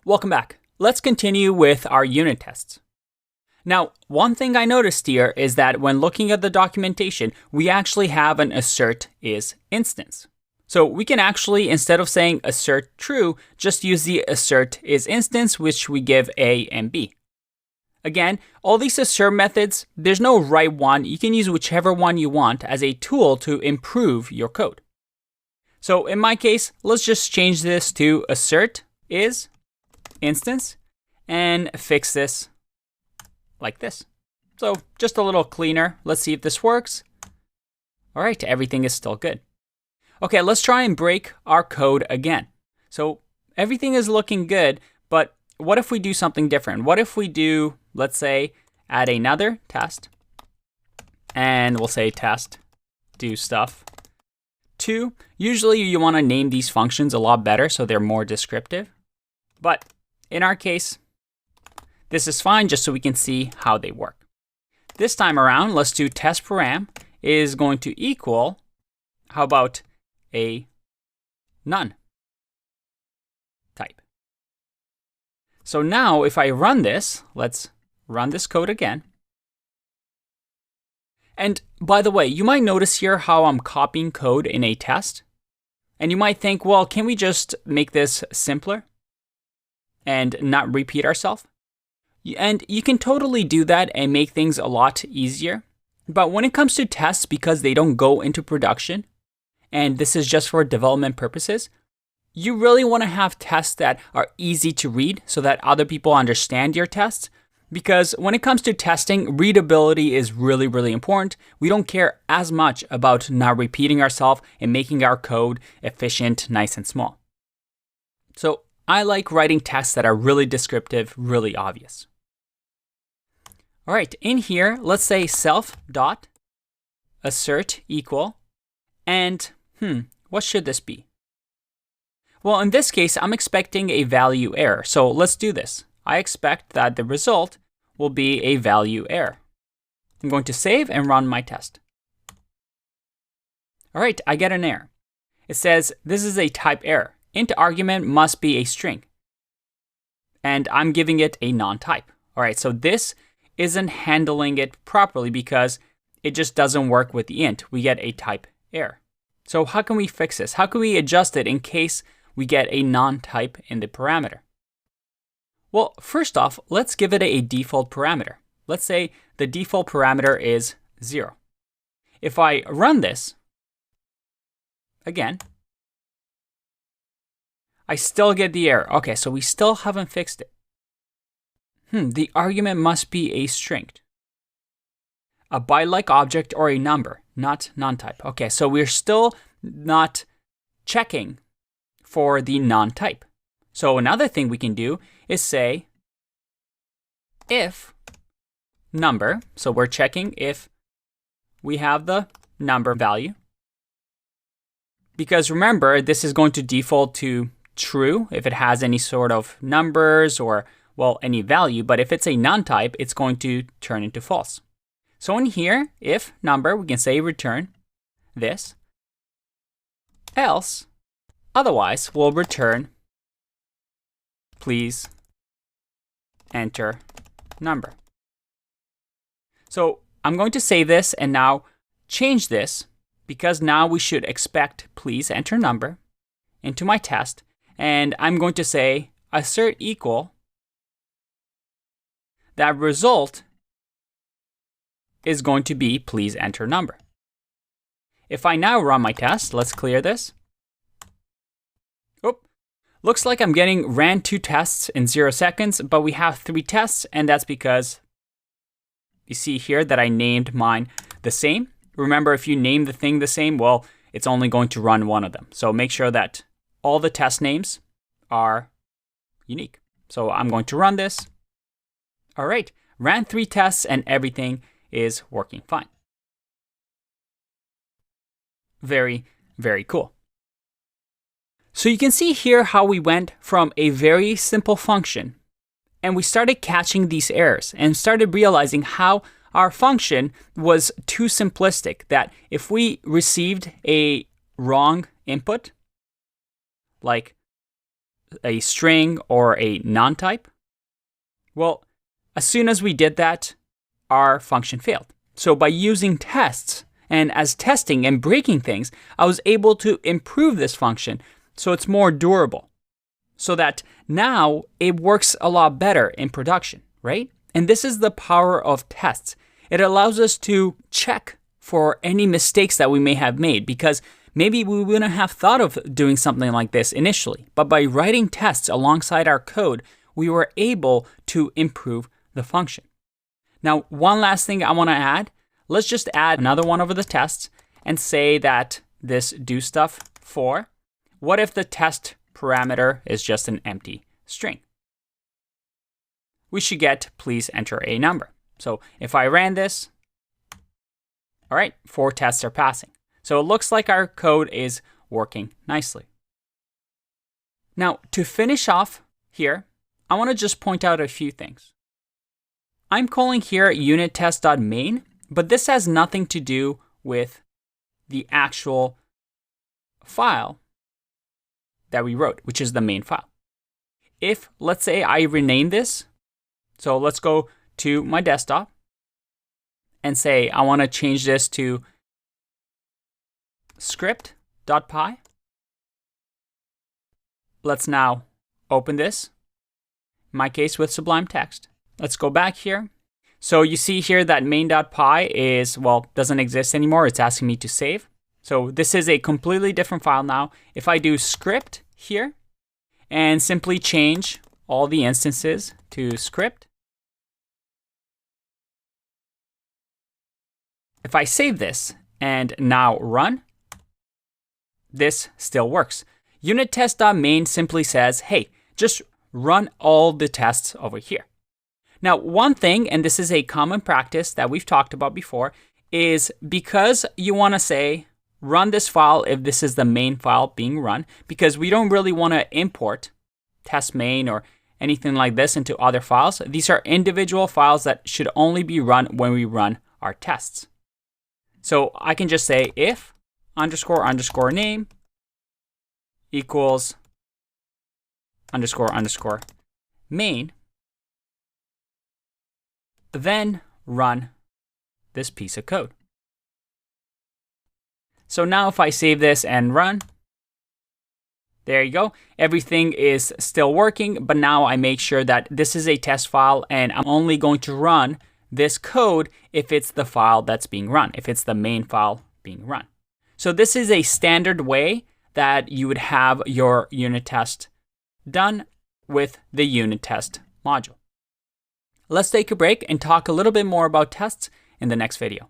Welcome back. Let's continue with our unit tests. Now, one thing I noticed here is that when looking at the documentation, we actually have an assert is instance. So we can actually, instead of saying assert true, just use the assert is instance, which we give A and B. Again, all these assert methods, there's no right one. You can use whichever one you want as a tool to improve your code. So in my case, let's just change this to assert is instance and fix this like this. So just a little cleaner. Let's see if this works. All right, everything is still good. Okay, let's try and break our code again. So everything is looking good, but what if we do something different? What if we do, let's say, add another test, and we'll say test do stuff 2. Usually you want to name these functions a lot better so they're more descriptive. But in our case, this is fine just so we can see how they work. This time around, let's do test param is going to equal, how about a none type. So now if I run this, let's run this code again. And by the way, you might notice here how I'm copying code in a test. And you might think, well, can we just make this simpler and not repeat ourselves? And you can totally do that and make things a lot easier. But when it comes to tests, because they don't go into production, and this is just for development purposes, you really want to have tests that are easy to read so that other people understand your tests. Because when it comes to testing, readability is really, really important. We don't care as much about not repeating ourselves and making our code efficient, nice and small. So I like writing tests that are really descriptive, really obvious. All right, in here, let's say self.assert equal, and what should this be? Well, in this case, I'm expecting a value error. So let's do this. I expect that the result will be a value error. I'm going to save and run my test. All right, I get an error. It says this is a type error. Int argument must be a string. And I'm giving it a non-type. All right, so this isn't handling it properly because it just doesn't work with the int. We get a type error. So how can we fix this? How can we adjust it in case we get a non-type in the parameter? Well, first off, let's give it a default parameter. Let's say the default parameter is 0. If I run this again, I still get the error. Okay, so we still haven't fixed it. The argument must be a string, a byte-like object or a number, not non-type. Okay, so we're still not checking for the non-type. So another thing we can do is say if number, so we're checking if we have the number value. Because remember, this is going to default to true if it has any sort of numbers or, well, any value. But if it's a non-type, it's going to turn into false. So in here, if number, we can say return this. Else, otherwise, we'll return please enter number. So I'm going to save this and now change this because now we should expect please enter number into my test. And I'm going to say assert equal that result is going to be please enter number. If I now run my test, let's clear this. Looks like I'm getting ran 2 tests in 0 seconds, but we have 3 tests, and that's because you see here that I named mine the same. Remember, if you name the thing the same, well, it's only going to run one of them. So make sure that all the test names are unique. So I'm going to run this. All right, ran 3 tests and everything is working fine. Very, very cool. So you can see here how we went from a very simple function and we started catching these errors and started realizing how our function was too simplistic, that if we received a wrong input, like a string or a non-type? Well, as soon as we did that, our function failed. So by using tests and as testing and breaking things, I was able to improve this function so it's more durable, so that now it works a lot better in production, right? And this is the power of tests. It allows us to check for any mistakes that we may have made, because maybe we wouldn't have thought of doing something like this initially. But by writing tests alongside our code, we were able to improve the function. Now, one last thing I want to add. Let's just add another one over the tests and say that this do stuff for, what if the test parameter is just an empty string? We should get please enter a number. So if I ran this, all right, 4 tests are passing. So it looks like our code is working nicely. Now, to finish off here, I want to just point out a few things. I'm calling here unittest.main, but this has nothing to do with the actual file that we wrote, which is the main file. If, let's say, I rename this, so let's go to my desktop and say I want to change this to script.py. Let's now open this, in my case with Sublime Text. Let's go back here. So you see here that main.py is, well, doesn't exist anymore. It's asking me to save. So this is a completely different file now. If I do script here and simply change all the instances to script, if I save this and now run, this still works. Unittest.main simply says, hey, just run all the tests over here. Now, one thing, and this is a common practice that we've talked about before, is because you want to say, run this file if this is the main file being run, because we don't really want to import test main or anything like this into other files. These are individual files that should only be run when we run our tests. So I can just say if __ name equals __ main, then run this piece of code. So now if I save this and run, there you go. Everything is still working, but now I make sure that this is a test file and I'm only going to run this code if it's the file that's being run, if it's the main file being run. So this is a standard way that you would have your unit test done with the unit test module. Let's take a break and talk a little bit more about tests in the next video.